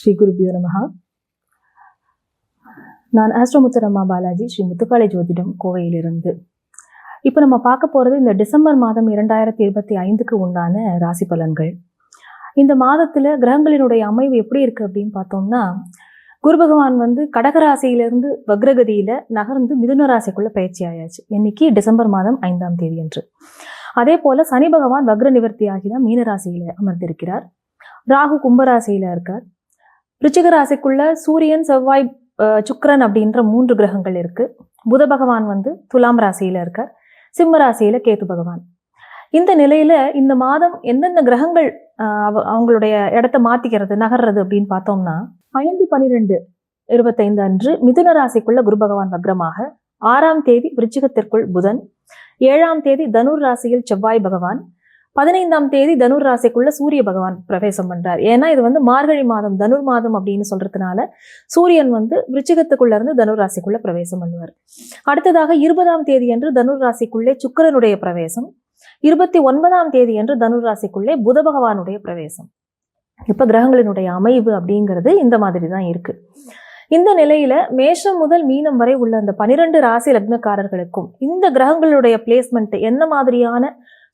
ஸ்ரீ குருபியோ நமஹா. நான் ஆஸ்ட்ரோமுத்தரம்மா பாலாஜி, ஸ்ரீ முத்துக்காளி ஜோதிடம், கோவையிலிருந்து. இப்போ நம்ம பார்க்க போகிறது இந்த டிசம்பர் மாதம் 2025க்கு உண்டான ராசி பலன்கள். இந்த மாதத்தில் கிரகங்களினுடைய அமைவு எப்படி இருக்குது அப்படின்னு பார்த்தோம்னா, குரு பகவான் கடகராசியிலிருந்து வக்ரகதியில் நகர்ந்து மிதுன ராசிக்குள்ளே பயிற்சி ஆயாச்சு. இன்னைக்கு டிசம்பர் மாதம் 5ஆம் தேதி அன்று. அதே போல் சனி பகவான் வக்ர நிவர்த்தி ஆகி தான் மீனராசியில் அமர்ந்திருக்கிறார். ராகு கும்பராசியில் இருக்கார். விருச்சிக ராசிக்குள்ள சூரியன், செவ்வாய், சுக்கிரன் அப்படின்ற 3 கிரகங்கள் இருக்கு. புத பகவான் துலாம் ராசியில இருக்கார். சிம்ம ராசியில கேது பகவான். இந்த நிலையில இந்த மாதம் எந்தெந்த கிரகங்கள் அவங்களுடைய இடத்த மாத்திக்கிறது, நகர்றது அப்படின்னு பார்த்தோம்னா, 5/12/25 அன்று மிதுன ராசிக்குள்ள குரு பகவான் வக்ரமாக, 6ஆம் தேதி விருச்சிகத்திற்குள் புதன், 7ஆம் தேதி தனுர் ராசியில் செவ்வாய் பகவான், 15ஆம் தேதி தனுர் ராசிக்குள்ள சூரிய பகவான் பிரவேசம் பண்றார். ஏன்னா இது மார்கழி மாதம், தனுர் மாதம் அப்படின்னு சொல்றதுனால சூரியன் விருச்சிகத்துக்குள்ள இருந்து தனுர் ராசிக்குள்ள பிரவேசம் பண்ணுவார். அடுத்ததாக 20ஆம் தேதி அன்று தனுர் ராசிக்குள்ளே சுக்கிரனுடைய பிரவேசம், 29ஆம் தேதி அன்று தனுர் ராசிக்குள்ளே புத பகவானுடைய பிரவேசம். இப்ப கிரகங்களினுடைய அமைவு அப்படிங்கிறது இந்த மாதிரி தான் இருக்கு. இந்த நிலையில மேஷம் முதல் மீனம் வரை உள்ள அந்த 12 ராசி லக்னக்காரர்களுக்கும் இந்த கிரகங்களுடைய பிளேஸ்மெண்ட் என்ன மாதிரியான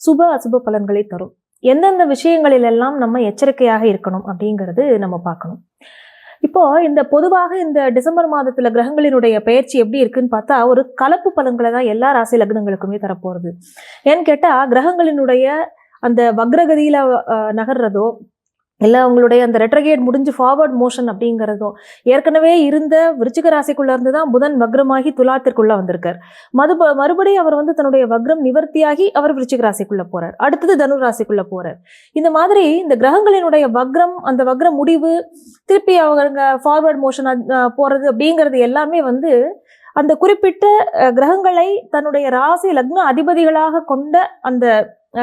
சுப அசுப பலன்களை தரும், எந்தெந்த விஷயங்களில் எல்லாம் நம்ம எச்சரிக்கையாக இருக்கணும் அப்படிங்கிறது நம்ம பார்க்கணும். இப்போ இந்த பொதுவாக இந்த டிசம்பர் மாதத்துல கிரகங்களினுடைய பெயர்ச்சி எப்படி இருக்குன்னு பார்த்தா, ஒரு கலப்பு பலன்களை தான் எல்லா ராசி லக்னங்களுக்குமே தரப்போறது. ஏன்னு கேட்டா, கிரகங்களினுடைய அந்த வக்ரகதியில நகர்றதோ இல்லை அவங்களுடைய அந்த ரெட்ரகேட் முடிஞ்சு ஃபார்வர்ட் மோஷன் அப்படிங்கிறதும், ஏற்கனவே இருந்த விருச்சிக ராசிக்குள்ள இருந்து தான் புதன் வக்ரமாகி துலாத்திற்குள்ள வந்திருக்கார். மறுபடியும் அவர் தன்னுடைய வக்ரம் நிவர்த்தியாகி அவர் விருச்சிக ராசிக்குள்ள போறார். அடுத்தது தனுர் ராசிக்குள்ள போறார். இந்த மாதிரி இந்த கிரகங்களினுடைய வக்ரம், அந்த வக்ர முடிவு, திருப்பி அவங்க ஃபார்வர்ட் மோஷன் போறது அப்படிங்கிறது எல்லாமே அந்த குறிப்பிட்ட கிரகங்களை தன்னுடைய ராசி லக்ன அதிபதிகளாக கொண்ட அந்த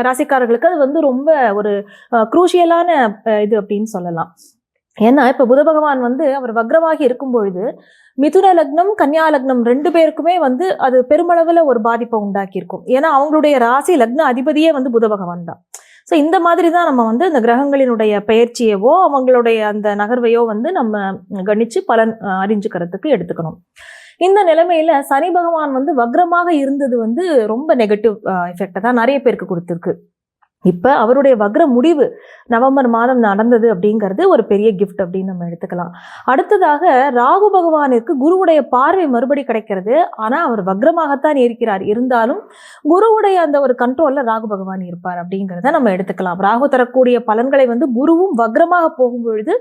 ராசிக்காரர்களுக்கு அது ரொம்ப ஒரு குரூஷியலான இது அப்படின்னு சொல்லலாம். ஏன்னா இப்ப புத பகவான் அவர் வக்ரமாகி இருக்கும் பொழுது மிதுன லக்னம், கன்னியா லக்னம் 2 பேருக்குமே அது பெருமளவுல ஒரு பாதிப்பை உண்டாக்கி இருக்கும். ஏன்னா அவங்களுடைய ராசி லக்ன அதிபதியே புத பகவான் தான். ஸோ இந்த மாதிரி தான் நம்ம இந்த கிரகங்களினுடைய பெயர்ச்சியவோ அவங்களுடைய அந்த நகர்வையோ நம்ம கணிச்சு பலன் அறிஞ்சுக்கிறதுக்கு எடுத்துக்கணும். இந்த நிலைமையில சனி பகவான் வக்ரமாக இருந்தது ரொம்ப நெகட்டிவ் எஃபெக்டை தான் நிறைய பேருக்கு கொடுத்துருக்கு. இப்ப அவருடைய வக்ர முடிவு நவம்பர் மாதம் நடந்தது அப்படிங்கிறது ஒரு பெரிய கிஃப்ட் அப்படின்னு நம்ம எடுத்துக்கலாம். அடுத்ததாக ராகு பகவானிற்கு குருவுடைய பார்வை மறுபடி கிடைக்கிறது. ஆனா அவர் வக்ரமாகத்தான் இருக்கிறார். இருந்தாலும் குருவுடைய அந்த ஒரு கண்ட்ரோல்ல ராகு பகவான் இருப்பார் அப்படிங்கிறத நம்ம எடுத்துக்கலாம். ராகு தரக்கூடிய பலன்களை குருவும் வக்ரமாக போகும் பொழுது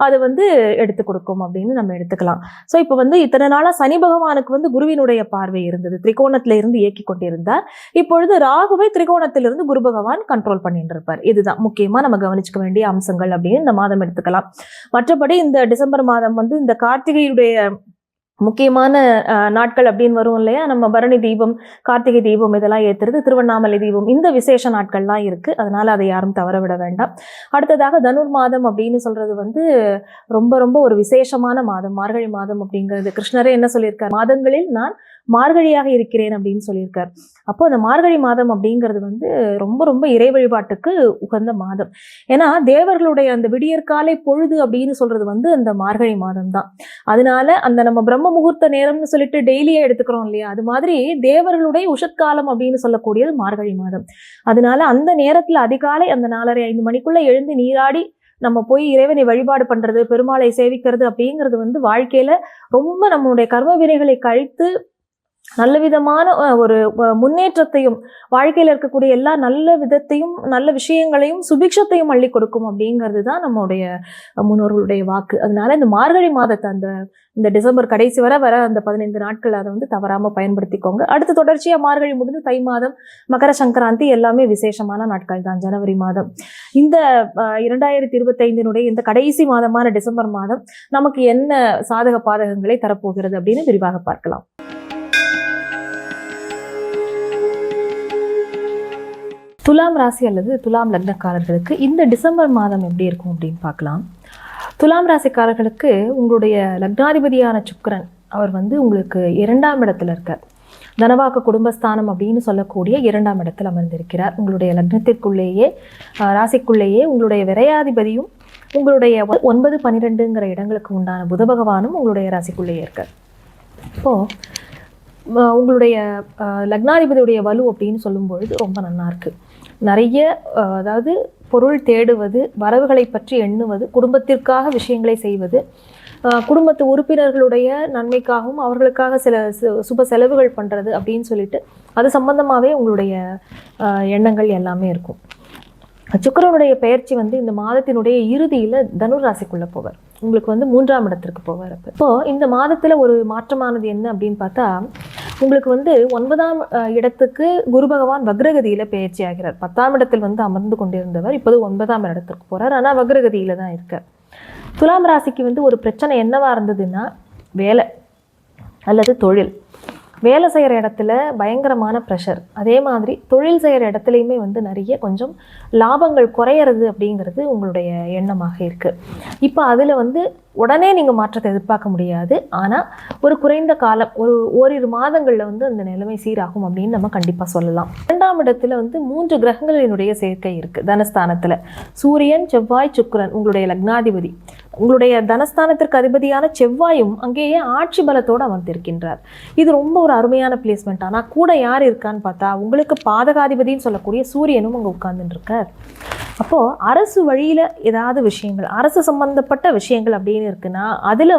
அது எடுத்து கொடுக்கும் அப்படின்னு நம்ம எடுத்துக்கலாம். ஸோ இப்போ இத்தனை நாளா சனி பகவானுக்கு குருவினுடைய பார்வை இருந்தது, திரிகோணத்துல இருந்து இயக்கி கொண்டிருந்தார். இப்பொழுது ராகுவை திரிகோணத்திலிருந்து குரு பகவான் கண்ட்ரோல் பண்ணிட்டு இருப்பார். இதுதான் முக்கியமா நம்ம கவனிச்சுக்க வேண்டிய அம்சங்கள் அப்படின்னு இந்த மாதம் எடுத்துக்கலாம். மற்றபடி இந்த டிசம்பர் மாதம் இந்த கார்த்திகையுடைய முக்கியமான நாட்கள் அப்படின்னு வரும் இல்லையா, நம்ம பரணி தீபம், கார்த்திகை தீபம் இதெல்லாம் ஏத்துறது, திருவண்ணாமலை தீபம், இந்த விசேஷ நாட்கள்லாம் இருக்கு. அதனால அதை யாரும் தவற விட வேண்டாம். அடுத்ததாக தனுர் மாதம் அப்படின்னு சொல்றது ரொம்ப ரொம்ப ஒரு விசேஷமான மாதம். மார்கழி மாதம் அப்படிங்கிறது கிருஷ்ணரே என்ன சொல்லியிருக்கார், மாதங்களில் நான் மார்கழியாக இருக்கிறேன் அப்படின்னு சொல்லியிருக்கார். அப்போ அந்த மார்கழி மாதம் அப்படிங்கிறது ரொம்ப ரொம்ப இறை வழிபாட்டுக்கு உகந்த மாதம். ஏன்னா தேவர்களுடைய அந்த விடியற்காலை பொழுது அப்படின்னு சொல்றது அந்த மார்கழி மாதம் தான். அதனால அந்த நம்ம பிரம்ம முகூர்த்த நேரம்னு சொல்லிட்டு டெய்லியே எடுத்துக்கிறோம் இல்லையா, அது மாதிரி தேவர்களுடைய உஷத்காலம் அப்படின்னு சொல்லக்கூடியது மார்கழி மாதம். அதனால அந்த நேரத்துல அதிகாலை அந்த 4:30-5 மணிக்குள்ள எழுந்து நீராடி நம்ம போய் இறைவனை வழிபாடு பண்றது, பெருமாளை சேவிக்கிறது அப்படிங்கிறது வாழ்க்கையில ரொம்ப நம்மளுடைய கர்ம வினைகளை கழித்து நல்ல விதமான ஒரு முன்னேற்றத்தையும், வாழ்க்கையில இருக்கக்கூடிய எல்லா நல்ல விதத்தையும், நல்ல விஷயங்களையும், சுபிக்ஷத்தையும் அள்ளி கொடுக்கும் அப்படிங்கிறது தான் நம்மளுடைய முன்னோர்களுடைய வாக்கு. அதனால இந்த மார்கழி மாதத்தை இந்த டிசம்பர் கடைசி வர அந்த 15 நாட்கள் அதை தவறாம பயன்படுத்திக்கோங்க. அடுத்து தொடர்ச்சியா மார்கழி முடிந்து தை மாதம், மகர சங்கராந்தி எல்லாமே விசேஷமான நாட்கள் தான். ஜனவரி மாதம், இந்த 2025 இந்த கடைசி மாதமான டிசம்பர் மாதம் நமக்கு என்ன சாதக பாதகங்களை தரப்போகிறது அப்படின்னு விரிவாக பார்க்கலாம். துலாம் ராசி அல்லது துலாம் லக்னக்காரர்களுக்கு இந்த டிசம்பர் மாதம் எப்படி இருக்கும் அப்படின்னு பார்க்கலாம். துலாம் ராசிக்காரர்களுக்கு உங்களுடைய லக்னாதிபதியான சுக்கிரன் அவர் உங்களுக்கு 2ஆம் இடத்துல இருக்கார். தனவாக்கு குடும்பஸ்தானம் அப்படின்னு சொல்லக்கூடிய 2ஆம் இடத்தில் அமர்ந்திருக்கிறார். உங்களுடைய லக்னத்திற்குள்ளேயே ராசிக்குள்ளேயே உங்களுடைய விரையாதிபதியும் உங்களுடைய 9, 12ங்கிற இடங்களுக்கு உண்டான புத பகவானும் உங்களுடைய ராசிக்குள்ளேயே இருக்கார். இப்போது உங்களுடைய லக்னாதிபதியுடைய வலு அப்படின்னு சொல்லும்பொழுது ரொம்ப நல்லா இருக்குது. நிறைய அதாவது பொருள் தேடுவது, வரவுகளை பற்றி எண்ணுவது, குடும்பத்திற்காக விஷயங்களை செய்வது, குடும்பத்து உறுப்பினர்களுடைய நன்மைக்காகவும் அவர்களுக்காக சில சுப செலவுகள் பண்ணுறது அப்படின்னு சொல்லிட்டு அது சம்பந்தமாகவே உங்களுடைய எண்ணங்கள் எல்லாமே இருக்கும். சுக்கிரனுடைய பெயர்ச்சி இந்த மாதத்தினுடைய இறுதியில் தனுர் ராசிக்குள்ளே போவார். உங்களுக்கு 3ஆம் இடத்திற்கு போவார். இப்போது இந்த மாதத்தில் ஒரு மாற்றமானது என்ன அப்படின்னு பார்த்தா, உங்களுக்கு 9ஆம் இடத்துக்கு குரு பகவான் வக்ரகதியில் பெயர்ச்சி ஆகிறார். 10ஆம் இடத்தில் அமர்ந்து கொண்டிருந்தவர் இப்போது 9ஆம் இடத்திற்கு போகிறார். ஆனால் வக்ரகதியில் தான் இருக்கார். துலாம் ராசிக்கு ஒரு பிரச்சனை என்னவா இருந்ததுன்னா, வேலை அல்லது தொழில். வேலை செய்கிற இடத்துல பயங்கரமான ப்ரெஷர், அதே மாதிரி தொழில் செய்கிற இடத்துலையுமே நிறைய கொஞ்சம் லாபங்கள் குறையிறது அப்படிங்கிறது உங்களுடைய எண்ணமாக இருக்குது. இப்போ அதில் உடனே நீங்கள் மாற்றத்தை எதிர்பார்க்க முடியாது. ஆனால் ஒரு குறைந்த காலம், ஓரிரு மாதங்களில் அந்த நிலைமை சீராகும் அப்படின்னு நம்ம கண்டிப்பாக சொல்லலாம். 2ஆம் இடத்துல 3 கிரகங்களினுடைய சேர்க்கை இருக்குது. தனஸ்தானத்தில் சூரியன், செவ்வாய், சுக்கிரன் உங்களுடைய லக்னாதிபதி. உங்களுடைய தனஸ்தானத்திற்கு அதிபதியான செவ்வாயும் அங்கேயே ஆட்சி பலத்தோடு அமர்ந்திருக்கின்றார். இது ரொம்ப ஒரு அருமையான பிளேஸ்மெண்ட். ஆனால் கூட யார் இருக்கான்னு பார்த்தா, உங்களுக்கு பாதகாதிபதின்னு சொல்லக்கூடிய சூரியனும் அங்கே உட்கார்ந்துட்டு இருக்கார். அப்போது அரசு வழியில் ஏதாவது விஷயங்கள், அரசு சம்பந்தப்பட்ட விஷயங்கள் அப்படின்னு இருக்குன்னா அதில்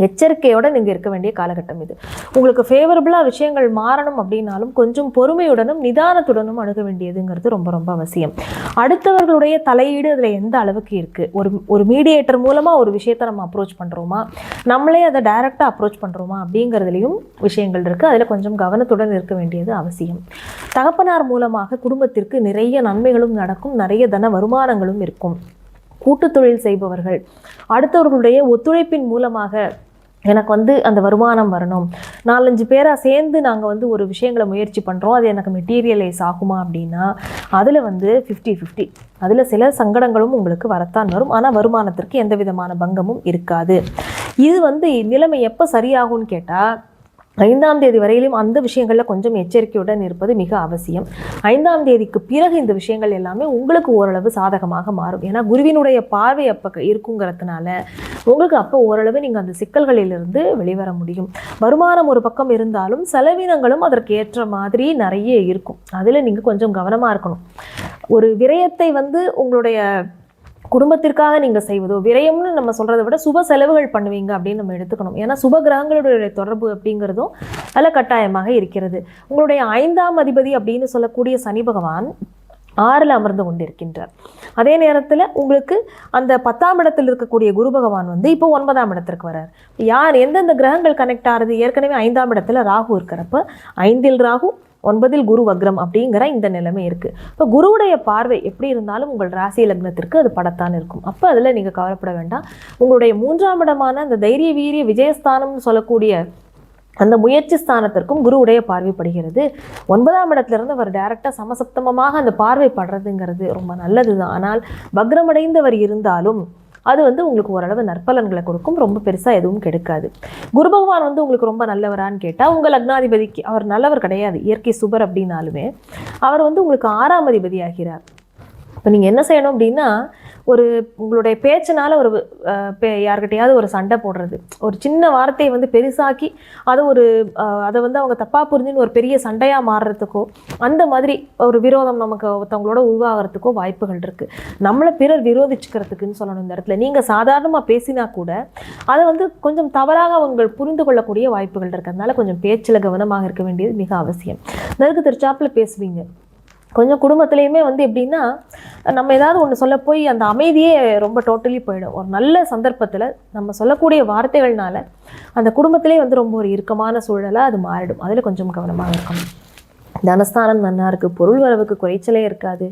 எச்சரிக்கையோடு நீங்கள் இருக்க வேண்டிய காலகட்டம் இது. உங்களுக்கு ஃபேவரபுளாக விஷயங்கள் மாறணும் அப்படின்னாலும் கொஞ்சம் பொறுமையுடனும் நிதானத்துடனும் அணுக வேண்டியதுங்கிறது ரொம்ப ரொம்ப அவசியம். அடுத்தவர்களுடைய தலையீடு அதில் எந்த அளவுக்கு இருக்குது, ஒரு மீடியேட்டர் மூலமாக ஒரு விஷயத்தை நம்ம அப்ரோச் பண்ணுறோமா, நம்மளே அதை டைரெக்டாக அப்ரோச் பண்ணுறோமா அப்படிங்கிறதுலையும் விஷயங்கள் இருக்குது. அதில் கொஞ்சம் கவனத்துடன் இருக்க வேண்டியது அவசியம். தகப்பனார் மூலமாக குடும்பத்திற்கு நிறைய நன்மைகளும் நடக்கும், நிறைய தன வருமானங்களும் இருக்கும். கூட்டு தொழில் செய்பவர்கள் அடுத்தவர்களுடைய ஒத்துழைப்பின் மூலமாக எனக்கு அந்த வருமானம் வரணும், 4-5 பேராக சேர்ந்து நாங்கள் ஒரு விஷயங்களை முயற்சி பண்ணுறோம், அது எனக்கு மெட்டீரியலைஸ் ஆகுமா அப்படின்னா அதில் 50-50. அதில் சில சங்கடங்களும் உங்களுக்கு வரத்தான் வரும். ஆனால் வருமானத்திற்கு எந்த விதமான பங்கமும் இருக்காது. இது நிலைமை எப்போ சரியாகும்னு கேட்டால், 5ஆம் தேதி வரையிலும் அந்த விஷயங்களில் கொஞ்சம் எச்சரிக்கையுடன் இருப்பது மிக அவசியம். 5ஆம் தேதிக்கு பிறகு இந்த விஷயங்கள் எல்லாமே உங்களுக்கு ஓரளவு சாதகமாக மாறும். ஏன்னா குருவினுடைய பார்வை அப்போ இருக்குங்கிறதுனால உங்களுக்கு அப்போ ஓரளவு நீங்கள் அந்த சிக்கல்களிலிருந்து வெளிவர முடியும். வருமானம் ஒரு பக்கம் இருந்தாலும் செலவினங்களும் அதற்கு ஏற்ற மாதிரி நிறைய இருக்கும். அதில் நீங்கள் கொஞ்சம் கவனமாக இருக்கணும். ஒரு விரயத்தை உங்களுடைய குடும்பத்திற்காக நீங்கள் செய்வதோ, விரயம்னு நம்ம சொல்கிறத விட சுப செலவுகள் பண்ணுவீங்க அப்படின்னு நம்ம எடுத்துக்கணும். ஏன்னா சுப கிரகங்களுடைய தொடர்பு அப்படிங்கிறதும் அதில் கட்டாயமாக இருக்கிறது. உங்களுடைய 5ஆம் அதிபதி அப்படின்னு சொல்லக்கூடிய சனி பகவான் 6ல் அமர்ந்து கொண்டிருக்கின்றார். அதே நேரத்தில் உங்களுக்கு அந்த 10ஆம் இடத்தில் இருக்கக்கூடிய குரு பகவான் இப்போ 9ஆம் இடத்திற்கு வரார். யார் எந்தெந்த கிரகங்கள் கனெக்ட் ஆகுது, ஏற்கனவே 5ஆம் இடத்துல ராகு இருக்கிறப்ப 5ல் ராகு, 9ல் குரு வக்ரம் அப்படிங்கிற இந்த நிலைமை இருக்குது. இப்போ குருவுடைய பார்வை எப்படி இருந்தாலும் உங்கள் ராசி லக்னத்திற்கு அது படத்தான் இருக்கும். அப்போ அதில் நீங்கள் கவலைப்பட வேண்டாம். உங்களுடைய 3ஆம் இடமான அந்த தைரிய வீரிய விஜயஸ்தானம்னு சொல்லக்கூடிய அந்த முயற்சி ஸ்தானத்திற்கும் குருவுடைய பார்வைப்படுகிறது. 9ஆம் இடத்துலேருந்து அவர் டைரெக்டாக சமசப்தமமாக அந்த பார்வை படுறதுங்கிறது ரொம்ப நல்லது தான். ஆனால் வக்ரமடைந்தவர் இருந்தாலும் அது உங்களுக்கு ஓரளவு நற்பலன்களை கொடுக்கும். ரொம்ப பெருசாக எதுவும் கெடுக்காது. குரு பகவான் உங்களுக்கு ரொம்ப நல்லவரான்னு கேட்டால், உங்கள் லக்னாதிபதிக்கு அவர் நல்லவர் கிடையாது. இயற்கை சுபர் அப்படின்னாலுமே அவர் உங்களுக்கு 6ஆம் அதிபதி ஆகிறார். இப்போ நீங்கள் என்ன செய்யணும் அப்படின்னா, உங்களுடைய பேச்சினால யார்கிட்டையாவது ஒரு சண்டை போடுறது, ஒரு சின்ன வார்த்தையை பெருசாக்கி அதை அவங்க தப்பாக புரிஞ்சுன்னு ஒரு பெரிய சண்டையாக மாறுறதுக்கோ, அந்த மாதிரி ஒரு விரோதம் நமக்கு ஒருத்தவங்களோட உருவாகிறதுக்கோ வாய்ப்புகள் இருக்குது. நம்மளை பிறர் விரோதிச்சுக்கிறதுக்குன்னு சொல்லணும். இந்த இடத்துல நீங்கள் சாதாரணமாக பேசினா கூட அதை கொஞ்சம் தவறாக அவங்க புரிந்து கொள்ளக்கூடிய வாய்ப்புகள் இருக்குது. அதனால கொஞ்சம் பேச்சில் கவனமாக இருக்க வேண்டியது மிக அவசியம். நெருக்கு திருச்சாப்பில் பேசுவீங்க. கொஞ்சம் குடும்பத்துலேயுமே எப்படின்னா, நம்ம ஏதாவது ஒன்று சொல்ல போய் அந்த அமைதியே ரொம்ப டோட்டலி போயிடும். ஒரு நல்ல சந்தர்ப்பத்தில் நம்ம சொல்லக்கூடிய வார்த்தைகள்னால அந்த குடும்பத்திலே ரொம்ப ஒரு இறுக்கமான சூழலாக அது மாறிடும். அதில் கொஞ்சம் கவனமாக இருக்கணும். தனஸ்தானம் நல்லா இருக்குது, பொருள் வரவுக்கு குறைச்சலே இருக்காது.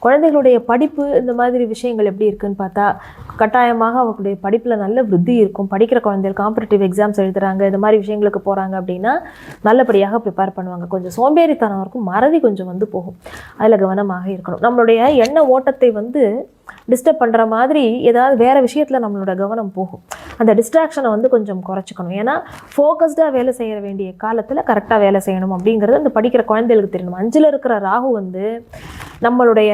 குழந்தைகளுடைய படிப்பு இந்த மாதிரி விஷயங்கள் எப்படி இருக்குன்னு பார்த்தா, கட்டாயமாக அவங்களுடைய படிப்பில் நல்ல விருத்தி இருக்கும். படிக்கிற குழந்தைகள் காம்படிட்டிவ் எக்ஸாம்ஸ் எழுதுகிறாங்க, இந்த மாதிரி விஷயங்களுக்கு போகிறாங்க அப்படின்னா நல்லபடியாக ப்ரிப்பேர் பண்ணுவாங்க. கொஞ்சம் சோம்பேறித்தனம் இருக்கும், மறதி கொஞ்சம் போகும். அதில் கவனமாக இருக்கணும். நம்மளுடைய எண்ண ஓட்டத்தை டிஸ்டர்ப் பண்ணுற மாதிரி ஏதாவது வேறு விஷயத்தில் நம்மளோட கவனம் போகும். அந்த டிஸ்ட்ராக்ஷனை கொஞ்சம் குறைச்சிக்கணும். ஏன்னா ஃபோக்கஸ்டாக வேலை செய்ய வேண்டிய காலத்தில் கரெக்டாக வேலை செய்யணும் அப்படிங்கிறது அந்த படிக்கிற குழந்தைகளுக்கு தெரியணும். 5ல் இருக்கிற ராகு நம்மளுடைய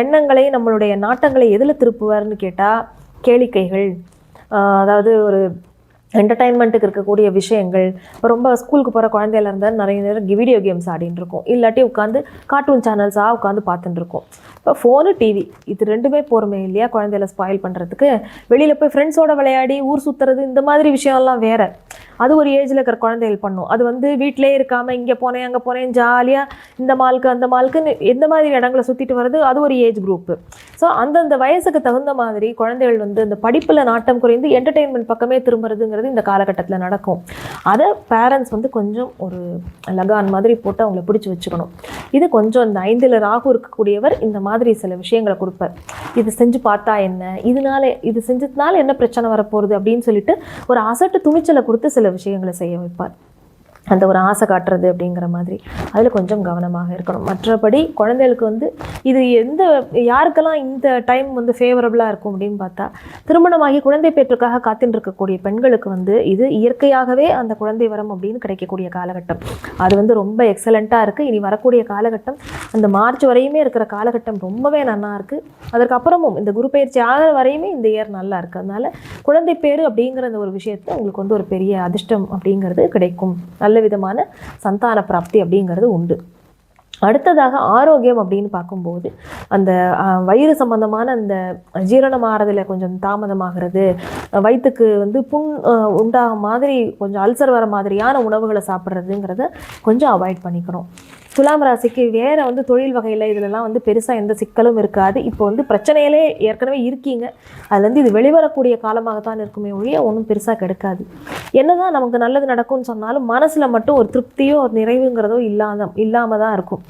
எண்ணங்களை நம்மளுடைய நாட்டங்களை எதில் திருப்புவார்னு கேட்டால் கேளிக்கைகள், அதாவது ஒரு என்டர்டைன்மெண்ட்டுக்கு இருக்கக்கூடிய விஷயங்கள். இப்போ ரொம்ப ஸ்கூலுக்கு போகிற குழந்தையில இருந்தால் நிறைய நேரம் வீடியோ கேம்ஸ் ஆடின்னு இருக்கும், இல்லாட்டி உட்காந்து கார்ட்டூன் சேனல்ஸாக உட்காந்து பார்த்துட்டு இருக்கோம். இப்போ ஃபோனு டிவி இது ரெண்டுமே போகிறோமே இல்லையா குழந்தையில ஸ்பாயில் பண்ணுறதுக்கு. வெளியில் போய் ஃப்ரெண்ட்ஸோட விளையாடி ஊர் சுற்றுறது இந்த மாதிரி விஷயம்லாம் வேறு, அது ஒரு ஏஜில் இருக்கிற குழந்தைகள் பண்ணும். அது வந்து வீட்டிலே இருக்காமல் இங்கே போனேன் அங்கே போனேன் ஜாலியாக இந்த மாலுக்கு அந்த மாலுக்குன்னு எந்த மாதிரி இடங்களை சுற்றிட்டு வர்றது, அது ஒரு ஏஜ் குரூப்பு. ஸோ அந்தந்த வயசுக்கு தகுந்த மாதிரி குழந்தைகள் வந்து இந்த படிப்பில் நாட்டம் குறைந்து என்டர்டெயின்மெண்ட் பக்கமே திரும்புறதுங்கிறது இந்த காலகட்டத்தில் நடக்கும். அதை பேரண்ட்ஸ் வந்து கொஞ்சம் ஒரு லகான் மாதிரி போட்டு அவங்கள பிடிச்சி வச்சுக்கணும். இது கொஞ்சம் இந்த 5ல் ராகு இருக்கக்கூடியவர் இந்த மாதிரி சில விஷயங்களை கொடுப்பார். இது செஞ்சு பார்த்தா என்ன, இது செஞ்சதுனால என்ன பிரச்சனை வரப்போகுது அப்படின்னு சொல்லிட்டு ஒரு அசட்டு துணிச்சலை கொடுத்து சில விஷயங்களை செய்ய வைப்பார். அந்த ஒரு ஆசை காட்டுறது அப்படிங்கிற மாதிரி அதில் கொஞ்சம் கவனமாக இருக்கணும். மற்றபடி குழந்தைகளுக்கு வந்து இது யாருக்கெல்லாம் இந்த டைம் வந்து ஃபேவரபுளாக இருக்கும் அப்படின்னு பார்த்தா, திருமணமாகி குழந்தை பேற்றுக்காக காத்துட்டு இருக்கக்கூடிய பெண்களுக்கு வந்து இது இயற்கையாகவே அந்த குழந்தை வரம் அப்படின்னு கிடைக்கக்கூடிய காலகட்டம். அது வந்து ரொம்ப எக்ஸலண்ட்டாக இருக்குது. இனி வரக்கூடிய காலகட்டம் அந்த மார்ச் வரையுமே இருக்கிற காலகட்டம் ரொம்பவே நல்லா இருக்குது. அதற்கப்புறமும் இந்த குரு பயிற்சி ஆகிற வரையுமே இந்த இயர் நல்லா இருக்குது. அதனால் குழந்தை பேர் அப்படிங்கிற அந்த ஒரு விஷயத்தை உங்களுக்கு வந்து ஒரு பெரிய அதிர்ஷ்டம் அப்படிங்கிறது கிடைக்கும். நல்ல விதமான சந்தான பிராப்தி அப்படிங்கிறது உண்டு. அடுத்ததாக ஆரோக்கியம் அப்படின்னு பார்க்கும்போது அந்த வயிறு சம்பந்தமான அந்த ஜீரணம் ஆகிறதுல கொஞ்சம் தாமதமாகிறது, வயிற்றுக்கு வந்து புண் உண்டாகும் மாதிரி கொஞ்சம் அல்சர் வர மாதிரியான உணவுகளை சாப்பிட்றதுங்கிறத கொஞ்சம் அவாய்ட் பண்ணிக்கணும். துலாம் ராசிக்கு வேறு வந்து தொழில் வகையில் இதிலெல்லாம் வந்து பெருசாக எந்த சிக்கலும் இருக்காது. இப்போ வந்து பிரச்சனையிலே ஏற்கனவே இருக்கீங்க, அதுலேருந்து இது வெளிவரக்கூடிய காலமாகத்தான் இருக்குமே ஒழிய ஒன்றும் பெருசாக கிடைக்காது. என்னதான் நமக்கு நல்லது நடக்கும்னு சொன்னாலும் மனசில் மட்டும் ஒரு திருப்தியோ ஒரு நிறைவுங்கிறதோ இல்லாமல் தான் இருக்கும்.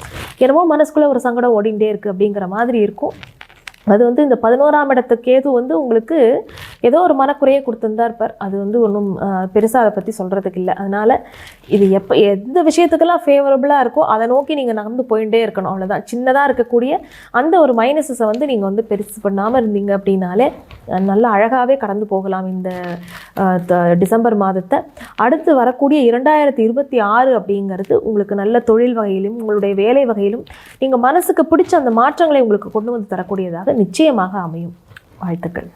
என்னமோ மனசுக்குள்ளே ஒரு சங்கடம் ஓடிண்டே இருக்குது அப்படிங்கிற மாதிரி இருக்கும். அது வந்து இந்த 11ஆம் இடத்து கேது வந்து உங்களுக்கு ஏதோ ஒரு மனக்குறையை கொடுத்துருந்தா இருப்பார். அது வந்து ஒன்றும் பெருசாக அதை பற்றி சொல்கிறதுக்கு இல்லை. அதனால் இது எந்த விஷயத்துக்கெல்லாம் ஃபேவரபுளாக இருக்கோ அதை நோக்கி நீங்கள் நகர்ந்து போயிட்டே இருக்கணும், அவ்வளோதான். சின்னதாக இருக்கக்கூடிய அந்த ஒரு மைனஸஸை வந்து நீங்கள் வந்து பெருசு பண்ணாமல் இருந்தீங்க அப்படின்னாலே நல்லா அழகாகவே கடந்து போகலாம் இந்த டிசம்பர் மாதத்தை. அடுத்து வரக்கூடிய 2026 அப்படிங்கிறது உங்களுக்கு நல்ல தொழில் வகையிலும் உங்களுடைய வேலை வகையிலும் நீங்கள் மனசுக்கு பிடிச்ச அந்த மாற்றங்களை உங்களுக்கு கொண்டு வந்து தரக்கூடியதாக நிச்சயமாக அமையும். வாழ்த்துக்கள்.